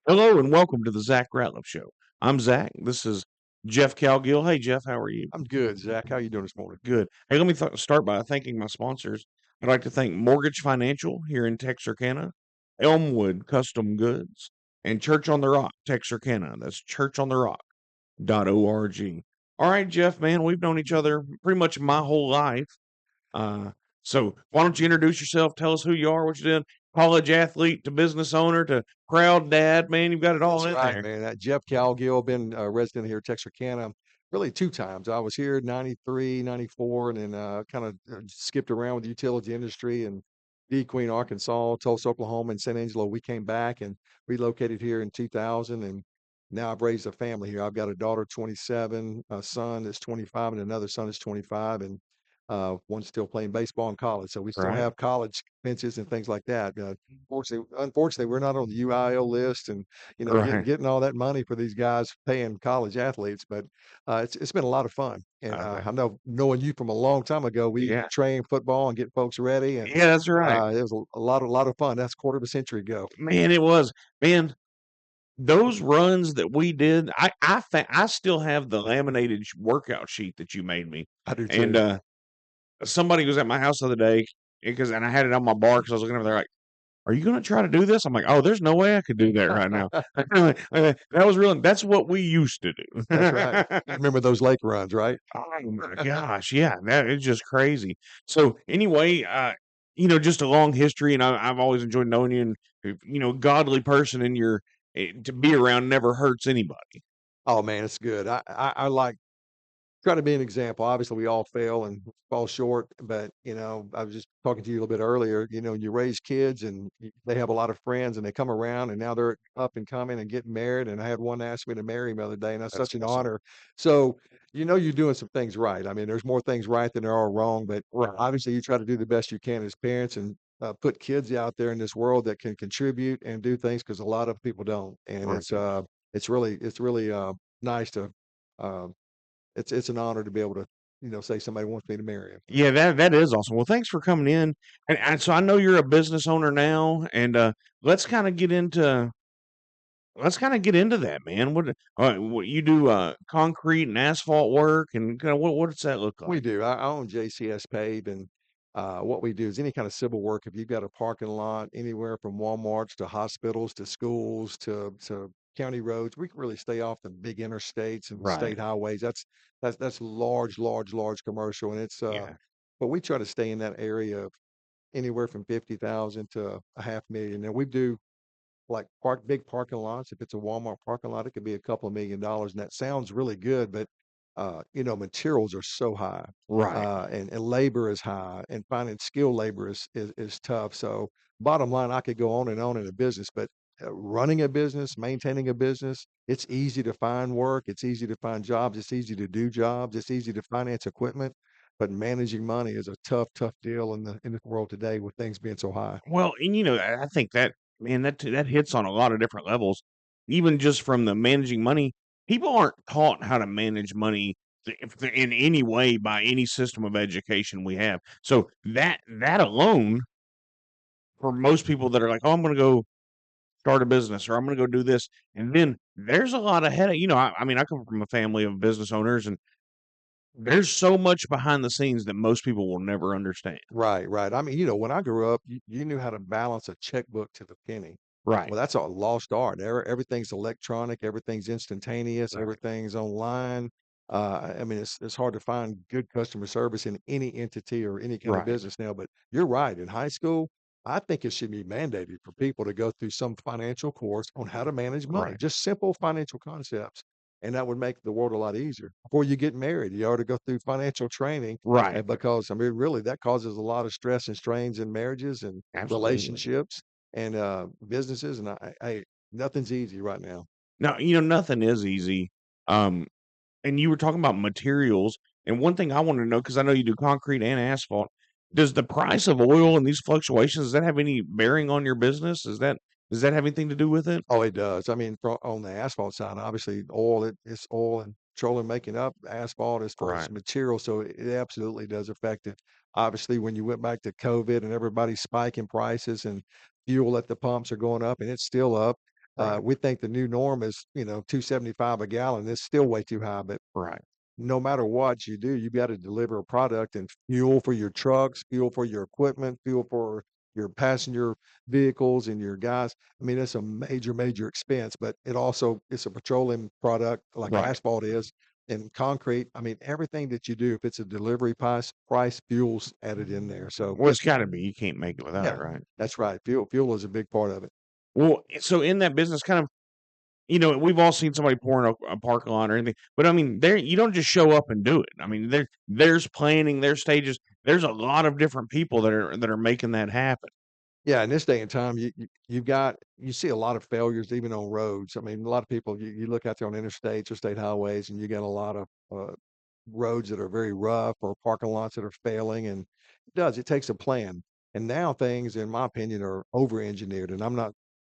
Hello and welcome to the Zach Ratliff Show. I'm Zach. This is Jeff Cowgill. Hey, Jeff, how are you? I'm good, Zach. How you doing this morning? Good. Hey, let me start by thanking my sponsors. I'd like to thank Mortgage Financial here in Texarkana, Elmwood Custom Goods, and Church on the Rock, Texarkana. That's churchontherock.org. All right, Jeff, man, we've known each other pretty much my whole life. Uh, so why don't you introduce yourself? Tell us who you are, what you did. College athlete to business owner to proud dad, man. You've got it all That's in right, there. man. Jeff Cowgill, been a resident here at Texarkana really two times. I was here 93, 94, and then kind of skipped around with the utility industry and D Queen, Arkansas, Tulsa, Oklahoma, and San Angelo. We came back and relocated here in 2000. And now I've raised a family here. I've got a daughter, 27, a son that's 25, and another son is 25. And one's still playing baseball in college. So we still Right. have college expenses and things like that. Unfortunately, we're not on the UIL list and getting Right. getting all that money for these guys paying college athletes, but it's been a lot of fun. And I bet. I know knowing you from a long time ago, we used Yeah. to train football and get folks ready, and Yeah, that's right. it was a lot of fun. That's quarter of a century ago. Man, it was. Man, those runs that we did, I still have the laminated workout sheet that you made me. I do And too. somebody was at my house the other day and I had it on my bar because I was looking over there like, are you going to try to do this? I'm like, oh, there's no way I could do that right now. That was real. That's what we used to That's right. do. You remember those lake runs, right? Oh my gosh, yeah, that is just crazy. So anyway, just a long history, and I've always enjoyed knowing you, and godly person, and to be around never hurts anybody. Oh man, it's good. I like try to be an example. Obviously, we all fail and fall short, but I was just talking to you a little bit earlier. You raise kids and they have a lot of friends and they come around and now they're up and coming and getting married. And I had one ask me to marry him the other day, and that's That's such an awesome. honor. So, you're doing some things right. I mean, there's more things right than there are wrong, but Right, obviously, you try to do the best you can as parents and put kids out there in this world that can contribute and do things because a lot of people don't. And right. it's really nice to. Uh, it's an honor to be able to, say somebody wants me to marry him. Yeah, that is awesome. Well, thanks for coming in, and so I know you're a business owner now, and let's kind of get into that, man. What you do? Concrete and asphalt work, and kind of what does that look We like? do. I own JCS Pave, and what we do is any kind of civil work. If you've got a parking lot anywhere from Walmarts to hospitals to schools to county roads, we can really stay off the big interstates and Right. state highways. That's large, large, large commercial, and Yeah. but we try to stay in that area of anywhere from 50,000 to a half million. And we do like big parking lots. If it's a Walmart parking lot, it could be a couple of $1,000,000, and that sounds really good, but materials are so high, Right. and labor is high, and finding skilled labor is tough. So bottom line, I could go on and on in a business, but running a business, maintaining a business, it's easy to find work, it's easy to find jobs, it's easy to do jobs, it's easy to finance equipment, but managing money is a tough, tough deal in the world today with things being so high. Well, and I think that, man, that hits on a lot of different levels. Even just from the managing money, people aren't taught how to manage money in any way by any system of education we have. So that alone, for most people that are like, oh, I'm going to go start a business or I'm going to go do this, and then there's a lot of headache. I mean, I come from a family of business owners, and there's so much behind the scenes that most people will never understand. Right, right. I mean, when I grew up, you knew how to balance a checkbook to the penny. Right. Well, that's a lost art. Everything's electronic, everything's instantaneous, Right. everything's online. I mean, it's hard to find good customer service in any entity or any kind of Right. business now. But you're right. In high school, I think it should be mandated for people to go through some financial course on how to manage money, Right. just simple financial concepts. And that would make the world a lot easier. Before you get married, you ought to go through financial training, Right. and because, I mean, really, that causes a lot of stress and strains in marriages and Absolutely. relationships and, businesses, and nothing's easy right now. Now, nothing is easy. Um, and you were talking about materials, and one thing I want to know, because I know you do concrete and asphalt, does the price of oil and these fluctuations, does that have any bearing on your business? Does that have anything to do with it? Oh, it does. I mean, on the asphalt side, obviously, it's oil and petroleum making up asphalt as far as Right. material, so it absolutely does affect it. Obviously, when you went back to COVID and everybody's spiking prices and fuel at the pumps are going up, and it's still up, Right. We think the new norm is, 2.75 a gallon. It's still way too high, but Right. no matter what you do, you gotta deliver a product and fuel for your trucks, fuel for your equipment, fuel for your passenger vehicles and your guys. I mean, it's a major, major expense, but it's a petroleum product like Right. asphalt is and concrete. I mean, everything that you do, if it's a delivery price, fuel's added in there. So Well, it's just gotta be. You can't make it without it, yeah, right? that's right. Fuel is a big part of it. Well, so in that business, kind of, we've all seen somebody pouring a parking lot or anything, but I mean, there you don't just show up and do it. I mean, there's planning, there's stages, there's a lot of different people that are making that happen. Yeah, in this day and time, you see a lot of failures even on roads. I mean, a lot of people you look out there on interstates or state highways, and you get a lot of roads that are very rough or parking lots that are failing, and it takes a plan. And now things, in my opinion, are over engineered. And I'm not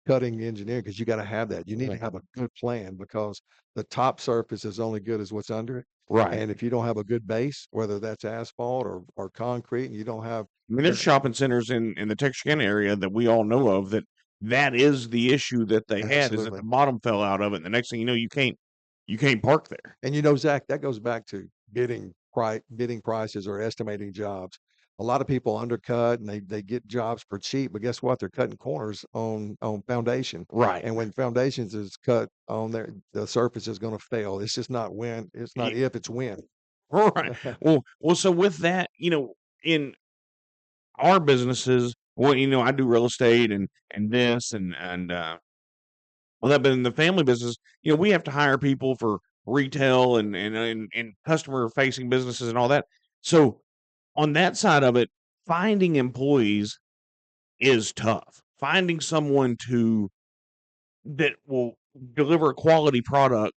cutting engineering because you got to have that. You need to Right. have a good plan because the top surface is only good as what's under it. Right. And if you don't have a good base, whether that's asphalt or concrete, and you don't have I mean, there's every, shopping centers in the Texarkana area that we all know of that is the issue that they had is that absolutely. the bottom fell out of it, and the next thing you know, you can't park there. And Zach, that goes back to bidding prices or estimating jobs. A lot of people undercut and they get jobs for cheap, but guess what? They're cutting corners on foundation. Right. And when foundations is cut on there, the surface is going to fail. It's just not when. It's not Ye if, it's when. right. Well, so with that, in our businesses, well, I do real estate and this and well, that, but in the family business, we have to hire people for retail and customer facing businesses and all that. So on that side of it, finding employees is tough. Finding someone to that will deliver a quality product,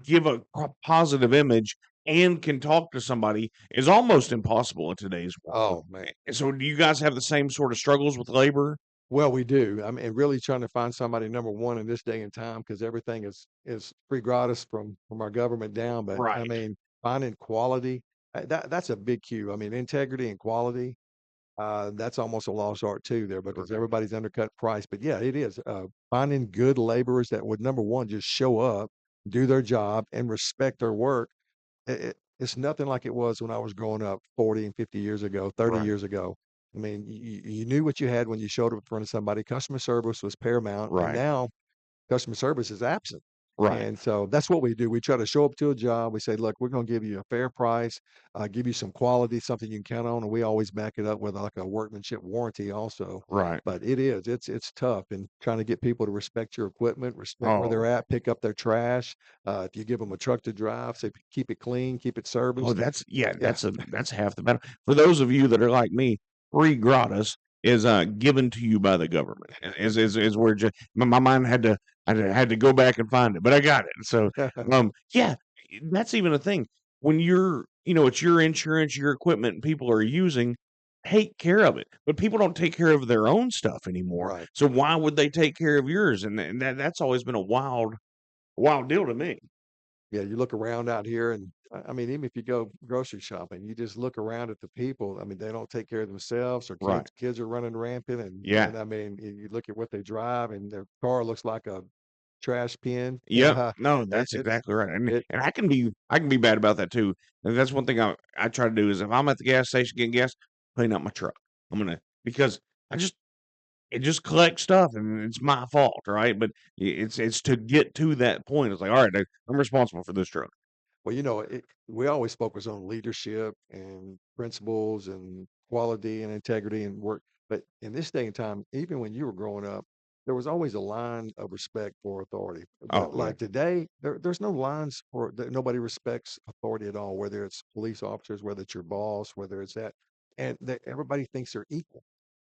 give a positive image, and can talk to somebody is almost impossible in today's world. Oh man. And so, do you guys have the same sort of struggles with labor? Well, we do. I mean, really trying to find somebody number one in this day and time because everything is free gratis from our government down. But I Right. mean, finding quality that's a big cue. I mean, integrity and quality. That's almost a lost art too there because Right. everybody's undercut price. But yeah, it is finding good laborers that would number one just show up, do their job, and respect their work. It's nothing like it was when I was growing up 40 and 50 years ago, 30 Right. years ago. I mean, you knew what you had when you showed up in front of somebody. Customer service was paramount, and Right. now customer service is absent. Right. And so that's what we do. We try to show up to a job. We say, look, we're going to give you a fair price, give you some quality, something you can count on. And we always back it up with like a workmanship warranty also. Right. But it's tough and trying to get people to respect your equipment, respect where they're Oh, at, pick up their trash. If you give them a truck to drive, say, keep it clean, keep it oh, serviced. that's yeah, Yeah. that's half the battle. For those of you that are like me, free gratis is given to you by the government. Is where my mind had to go back and find it, but I got it. So, yeah, that's even a thing when it's your insurance, your equipment, and people are using. Take care of it, but people don't take care of their own stuff anymore. Right. So why would they take care of yours? And that's always been a wild deal to me. Yeah, you look around out here and I mean, even if you go grocery shopping, you just look around at the people. I mean, they don't take care of themselves or Right. kids are running rampant Yeah. and I mean, you look at what they drive and their car looks like a trash bin. Yep. No, It, that's it's exactly right, and it and I can be bad about that too, and that's one thing I try to do is if I'm at the gas station getting gas, clean up my truck. I'm gonna because I just it just collects stuff and it's my fault, right? But it's to get to that point. It's like, all right, I'm responsible for this truck. Well, we always focus on leadership and principles and quality and integrity and work. But in this day and time, even when you were growing up, there was always a line of respect for authority. But Oh yeah, like today, there's no lines for that. Nobody respects authority at all, whether it's police officers, whether it's your boss, whether it's that, and that everybody thinks they're equal.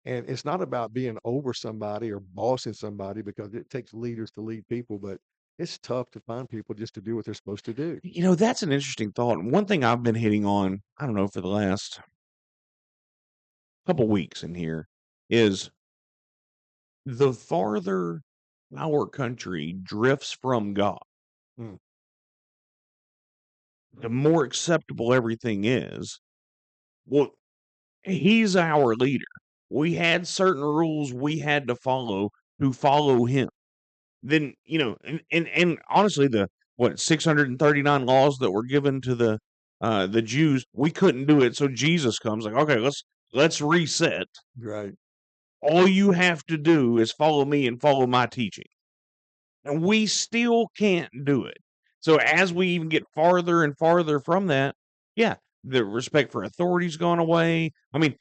And it's not about being over somebody or bossing somebody because it takes leaders to lead people, but it's tough to find people just to do what they're supposed to do. that's an interesting thought. And one thing I've been hitting on, I don't know, for the last couple weeks in here is the farther our country drifts from God, Mm. the more acceptable everything is. Well, he's our leader. We had certain rules we had to follow him. then, and honestly, the what 639 laws that were given to the Jews, we couldn't do it. So Jesus comes like, okay, let's reset. Right. All you have to do is follow me and follow my teaching. And we still can't do it. So as we even get farther and farther from that, yeah, the respect for authority's gone away. I mean,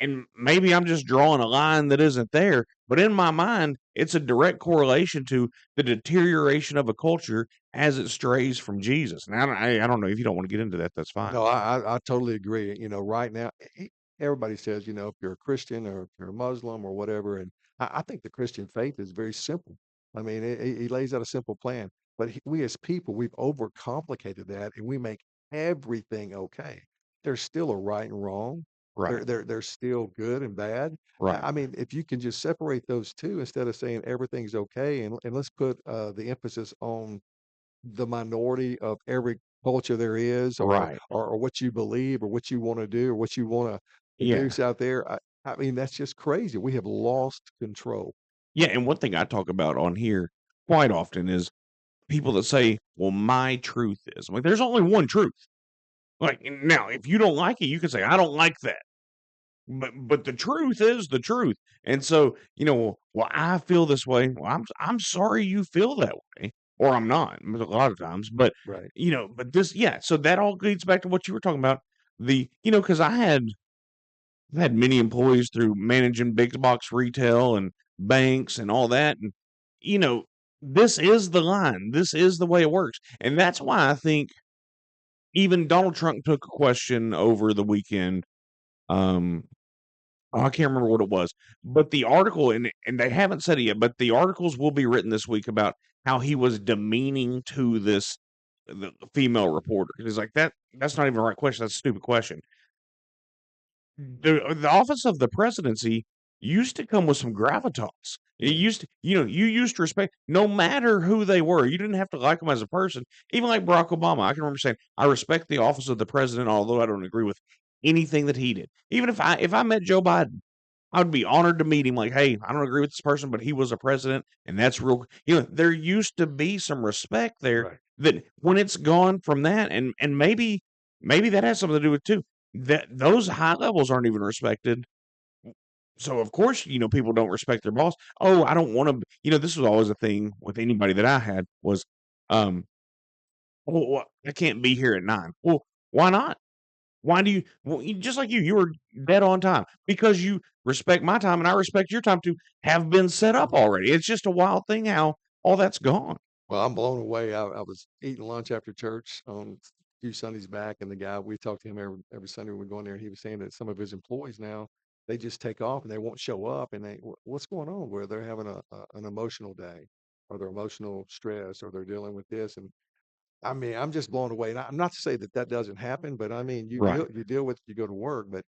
and maybe I'm just drawing a line that isn't there, but in my mind, it's a direct correlation to the deterioration of a culture as it strays from Jesus. Now, I don't know if you don't want to get into that, that's fine. No, I totally agree. Right now, everybody says, if you're a Christian or if you're a Muslim or whatever, and I think the Christian faith is very simple. I mean, he lays out a simple plan, but we as people, we've overcomplicated that, and we make everything okay. There's still a right and wrong. Right, There's still good and bad. right, I mean, if you can just separate those two instead of saying everything's okay, and let's put the emphasis on the minority of every culture there is, or right. or what you believe, or what you wanna do, or what you wanna Yeah. produce out there. I mean, that's just crazy. We have lost control. Yeah. And one thing I talk about on here quite often is people that say, well, my truth is. I'm like, there's only one truth. Like now, if you don't like it, you can say, I don't like that. But the truth is the truth. And so, well, I feel this way. Well, I'm sorry you feel that way. Or I'm not a lot of times. But Right. but this, yeah, so that all leads back to what you were talking about. Because I've had many employees through managing big box retail and banks and all that. And, you know, this is the line. This is the way it works. And that's why I think even Donald Trump took a question over the weekend. Um, I can't remember what it was, but the article, and they haven't said it yet, but the articles will be written this week about how he was demeaning to the female reporter. He's like, that's not even the right question. That's a stupid question. The office of the presidency used to come with some gravitas. It Yeah. used to, you used to respect no matter who they were. You didn't have to like them as a person. Even like Barack Obama, I can remember saying, "I respect the office of the president, although I don't agree with anything that he did." Even if I met Joe Biden, I would be honored to meet him. Like, hey, I don't agree with this person, but he was a president, and that's real. There used to be some respect there. Right. That when it's gone from that, and maybe that has something to do with too that those high levels aren't even respected. So of course, people don't respect their boss. Oh, I don't want to. This was always a thing with anybody that I had was, um, oh, well, I can't be here at 9. Well, why not? Why do you? Well, just like you were dead on time because you respect my time and I respect your time to have been set up already. It's just a wild thing how all that's gone. Well, I'm blown away. I was eating lunch after church on a few Sundays back, and the guy we talked to him every Sunday when we go in there, and he was saying that some of his employees now they just take off and they won't show up, and what's going on? Where they're having an emotional day, or they're emotional stress, or they're dealing with this, and I mean, I'm just blown away, and I'm not to say that that doesn't happen, but I mean, Right. you deal with it, you go to work, but,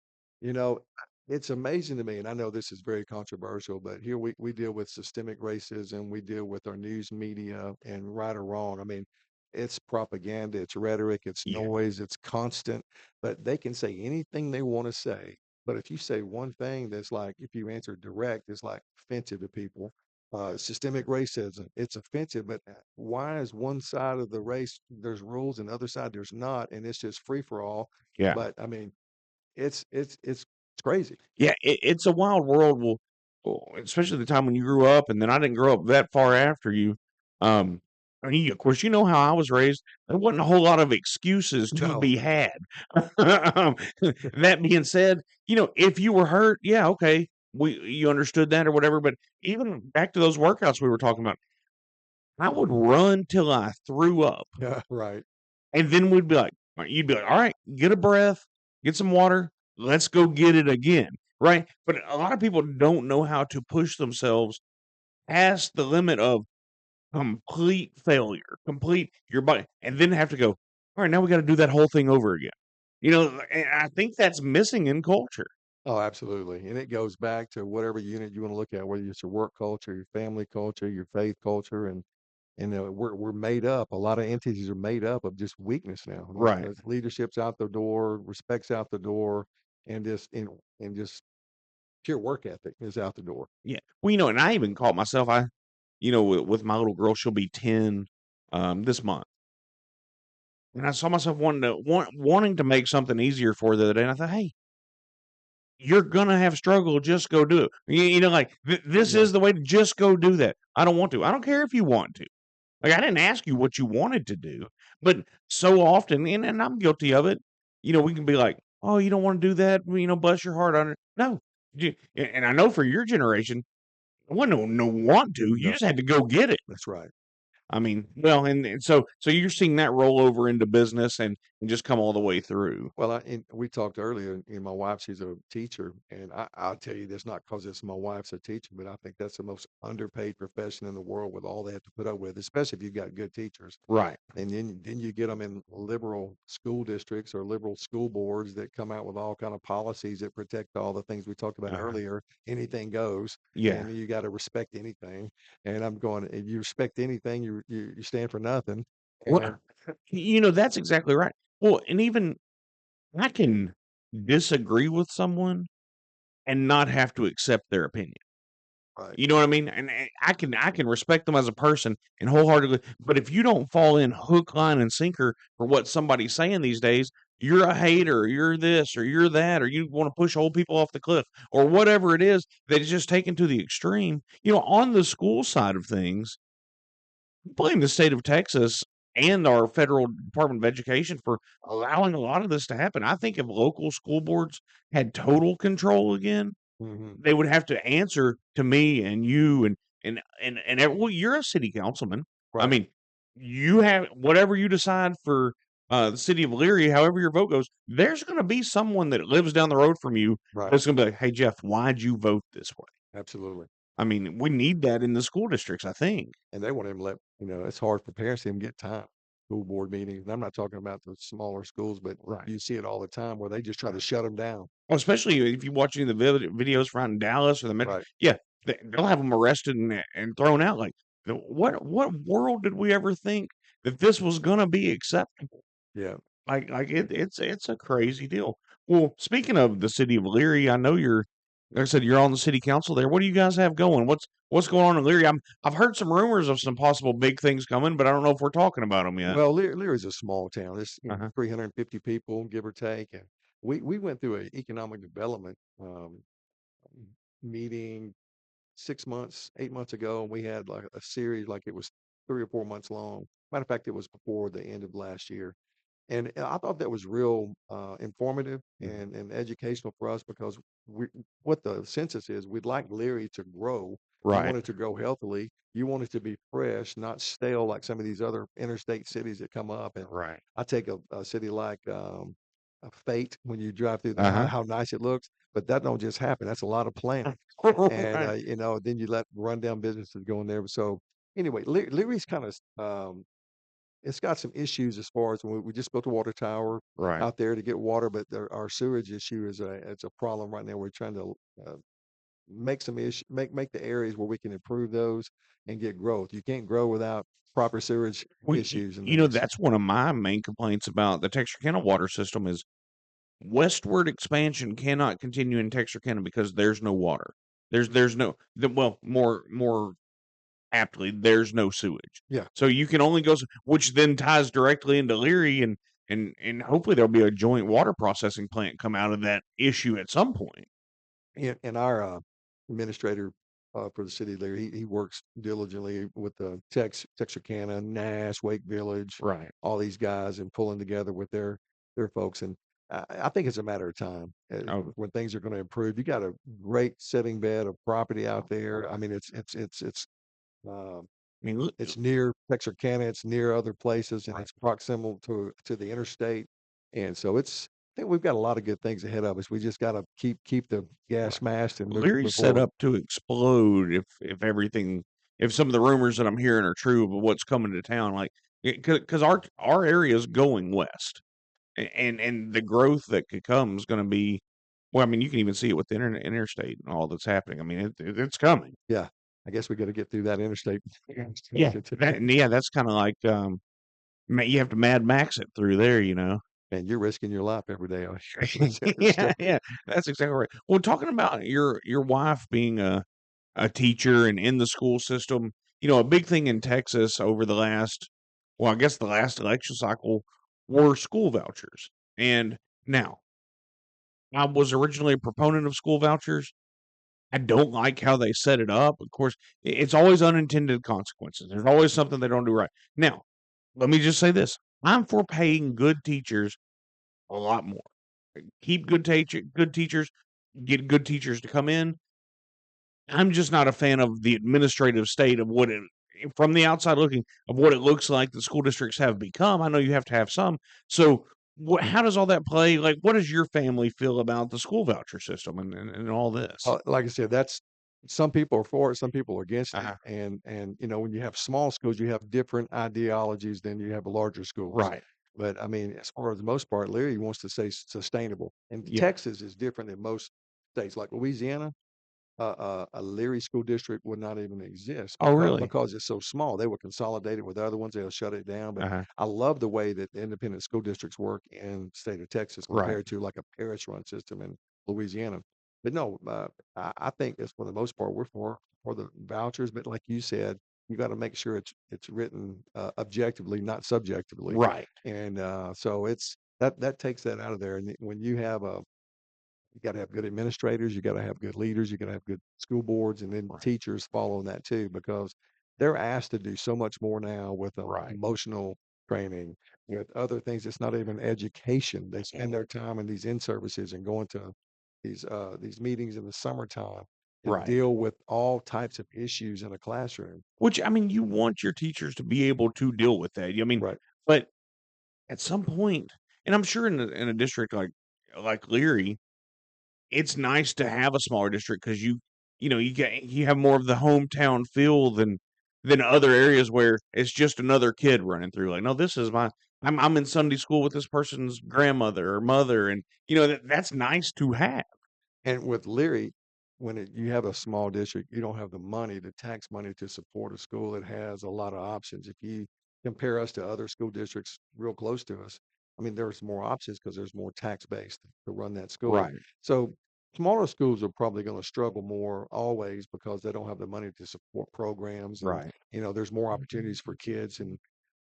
you know, it's amazing to me, and I know this is very controversial, but here we deal with systemic racism, we deal with our news media, and right or wrong, I mean, it's propaganda, it's rhetoric, it's Yeah. noise, it's constant, but they can say anything they wanna say, but if you say one thing that's like if you answer direct, it's, like, offensive to people, systemic racism. It's offensive, but why is one side of the race there's rules and the other side there's not, and it's just free for all. Yeah. But I mean, it's crazy. Yeah, it's a wild world. Well, especially the time when you grew up, and then I didn't grow up that far after you. I mean, of course, you know how I was raised. There wasn't a whole lot of excuses to No, be had. Um, that being said, if you were hurt, yeah, okay, you understood that or whatever. But even back to those workouts we were talking about, I would run till I threw up. yeah, right. And then you'd be like, all right, get a breath, get some water, let's go get it again. Right. But a lot of people don't know how to push themselves past the limit of complete failure, complete your body, and then have to go, all right, now we got to do that whole thing over again. And I think that's missing in culture. Oh, absolutely. And it goes back to whatever unit you want to look at, whether it's your work culture, your family culture, your faith culture, and we're made up. A lot of entities are made up of just weakness now. Right. Leadership's out the door, respect's out the door, and just pure work ethic is out the door. Yeah. Well, and I even caught myself. with my little girl, she'll be 10 this month. And I saw myself wanting to make something easier for her the other day. And I thought, hey, you're gonna have struggle. Just go do it. Like this Yeah, is the way to just go do that. I don't want to. I don't care if you want to. Like I didn't ask you what you wanted to do, but so often, and I'm guilty of it. We can be like, "Oh, you don't want to do that." Bless your heart on it. No, and I know for your generation, it wasn't no want to. You no, just had to go get it. that's right. I mean, well, and so you're seeing that roll over into business and just come all the way through. Well, and we talked earlier, my wife, she's a teacher, and I'll tell you this not because it's my wife's a teacher, but I think that's the most underpaid profession in the world with all they have to put up with, especially if you've got good teachers. Right. And then you get them in liberal school districts or liberal school boards that come out with all kind of policies that protect all the things we talked about Uh-huh. earlier. Anything goes, Yeah. and you got to respect anything. And I'm going, if you respect anything, you stand for nothing. And Well, that's exactly right. Well, and even I can disagree with someone and not have to accept their opinion. right, You know what I mean? And I can respect them as a person and wholeheartedly, but if you don't fall in hook, line, and sinker for what somebody's saying these days, you're a hater, you're this or you're that, or you want to push old people off the cliff, or whatever it is that is just taken to the extreme. On the school side of things, blame the state of Texas and our federal Department of Education for allowing a lot of this to happen. I think if local school boards had total control again, hmm, they would have to answer to me and you well, you're a city councilman. I right, mean, you have whatever you decide for the city of Leary, however your vote goes, there's going to be someone that lives down the road from you right, that's going to be like, "Hey Jeff, why'd you vote this way?" absolutely. I mean, we need that in the school districts, I think. And they won't even let it's hard for parents to even get time. School board meetings, and I'm not talking about the smaller schools, but Right. you see it all the time where they just try to shut them down. Well, especially if you watch any of the videos from Dallas or the metro, Right. yeah, they'll have them arrested and thrown out. Like, what world did we ever think that this was gonna be acceptable? Yeah. Like it's a crazy deal. Well, speaking of the city of Leary, I know like I said, you're on the city council there. What do you guys have going? What's going on in Leary? I've heard some rumors of some possible big things coming, but I don't know if we're talking about them yet. Well, Leary's a small town. It's, Uh-huh. 350 people, give or take, and we went through an economic development, meeting 6 months, 8 months ago, and we had, like, a series, like, it was 3 or 4 months long. Matter of fact, it was before the end of last year. And I thought that was real, informative Mhm. and educational for us because we what the census is, we'd like Leary to grow. You Right. want it to grow healthily. You want it to be fresh, not stale like some of these other interstate cities that come up. And Right. I take a city like, Fate when you drive through Uh-huh. how nice it looks, but that don't just happen. That's a lot of planning. And, Right. then you let rundown businesses go in there. So anyway, Leary's kind of, it's got some issues as far as when we just built a water tower Right. out there to get water, but our sewage issue is it's a problem right now. We're trying to make some issue, make the areas where we can improve those and get growth. You can't grow without proper sewage Well, issues and things. that's one of my main complaints about the Texarkana water system is westward expansion cannot continue in Texarkana because there's no water. There's no well, more aptly, there's no sewage. Yeah. So you can only go which then ties directly into Leary and hopefully there'll be a joint water processing plant come out of that issue at some point. And our administrator for the city there, he works diligently with the Texarkana, Nash, Wake Village, Right. all these guys, and pulling together with their folks. And I think it's a matter of time Oh, when things are going to improve. You got a great setting bed of property out there. I mean, um, I mean, look, it's near Texarkana, it's near other places, and right. it's proximal to the interstate, and so I think we've got a lot of good things ahead of us. We just gotta keep the gas Right. mashed and move Leary's set forward. up to explode if some of the rumors that I'm hearing are true of what's coming to town. Like, because our area is going west, and the growth that could come is going to be. Well, I mean, you can even see it with the interstate and all that's happening. I mean, it's coming. Yeah, I guess we gotta get through that interstate. Yeah, that's kind of like you have to Mad Max it through there, you know. And you're risking your life every day on this Yeah, interstate. yeah, that's exactly right. Well, talking about your wife being a teacher and in the school system, a big thing in Texas over the last, well, I guess the last election cycle were school vouchers. And now, I was originally a proponent of school vouchers. I don't like how they set it up. Of course, it's always unintended consequences. There's always something they don't do right. Now, let me just say this. I'm for paying good teachers a lot more. Keep good teachers, get good teachers to come in. I'm just not a fan of the administrative state of what it from the outside looking of what it looks like the school districts have become. I know you have to have some. So, how does all that play? Like, what does your family feel about the school voucher system and all this? Like I said, that's some people are for it, some people are against it, Uh-huh. and you know, when you have small schools, you have different ideologies than you have larger schools. Right. But I mean, as far as the most part, Leary wants to say sustainable, and Yeah. Texas is different than most states, like Louisiana. A Leary school district would not even exist Oh, really? because it's so small. They would consolidate it with other ones. They'll shut it down. But Uh-huh. I love the way that the independent school districts work in the state of Texas Right. compared to like a parish-run system in Louisiana. But no, I think that's for the most part we're for the vouchers. But like you said, you got to make sure it's written objectively, not subjectively. Right. And so it's that takes that out of there. And when you have a you gotta have good administrators, you gotta have good leaders, you gotta have good school boards, and then Right. teachers following that too, because they're asked to do so much more now with, Right. emotional training, with other things. It's not even education. They spend their time in these in-services and going to these meetings in the summertime and Right. deal with all types of issues in a classroom. Which, I mean, you want your teachers to be able to deal with that. I mean, Right. but at some point, and I'm sure in a district like Leary, it's nice to have a smaller district because you have more of the hometown feel than other areas where it's just another kid running through. Like, no, this is my I'm in Sunday school with this person's grandmother or mother, and that's nice to have. And with Leary, when you have a small district, you don't have the money, the tax money to support a school that has a lot of options. If you compare us to other school districts real close to us, I mean, there's more options because there's more tax base to run that school. Right. So smaller schools are probably going to struggle more always because they don't have the money to support programs, and Right. there's more opportunities for kids, and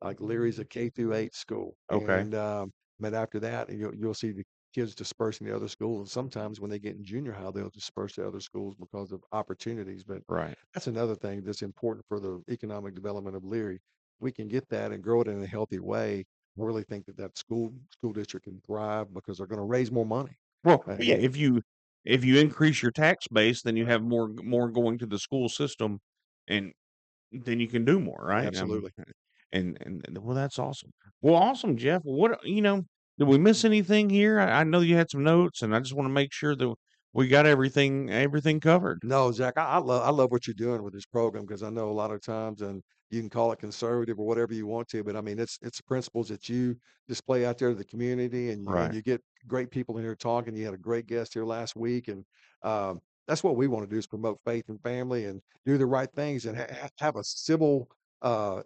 like Leary's a K through 8 school, Okay. and, but after that, you'll see the kids dispersing to other schools, and sometimes when they get in junior high, they'll disperse to other schools because of opportunities, but Right. that's another thing that's important for the economic development of Leary. We can get that and grow it in a healthy way. I really think that school district can thrive because they're gonna raise more money. Well, yeah, And if you increase your tax base, then you have more going to the school system, and then you can do more, right? absolutely. Well, that's awesome. Well, awesome, Jeff. Did we miss anything here? I know you had some notes, and I just want to make sure that we got everything covered. No, Zach, I love what you're doing with this program because I know a lot of times, and you can call it conservative or whatever you want to, but I mean it's the principles that you display out there to the community, and Right. you get great people in here talking. You had a great guest here last week, and that's what we want to do is promote faith and family and do the right things and have a civil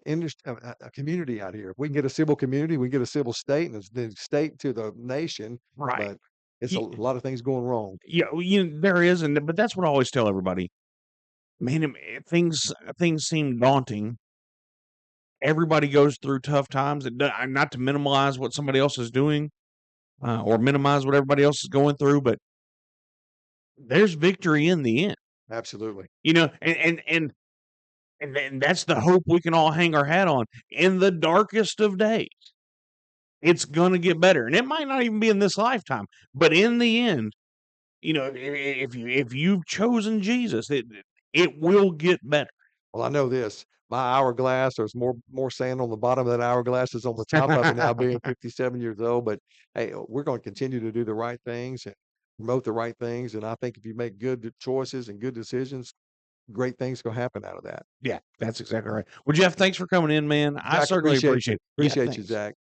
industry, a community out here. If we can get a civil community, we can get a civil state, and the state to the nation. Right. But it's a Ye- lot of things going wrong. Yeah, well, there is, but that's what I always tell everybody. Man, things seem daunting. Everybody goes through tough times. Not to minimize what somebody else is doing, or minimize what everybody else is going through, but there's victory in the end. Absolutely. And that's the hope we can all hang our hat on. In the darkest of days, it's gonna get better, and it might not even be in this lifetime, but in the end, if you've chosen Jesus, it will get better. Well, I know this. My hourglass, there's more sand on the bottom of that hourglass is on the top of it now, being 57 years old. But hey, we're going to continue to do the right things and promote the right things. And I think if you make good choices and good decisions, great things going to happen out of that. Yeah, that's exactly right. Well, Jeff, thanks for coming in, man. I Zach, certainly appreciate appreciate you. it. Yeah, Appreciate you, thanks. Zach.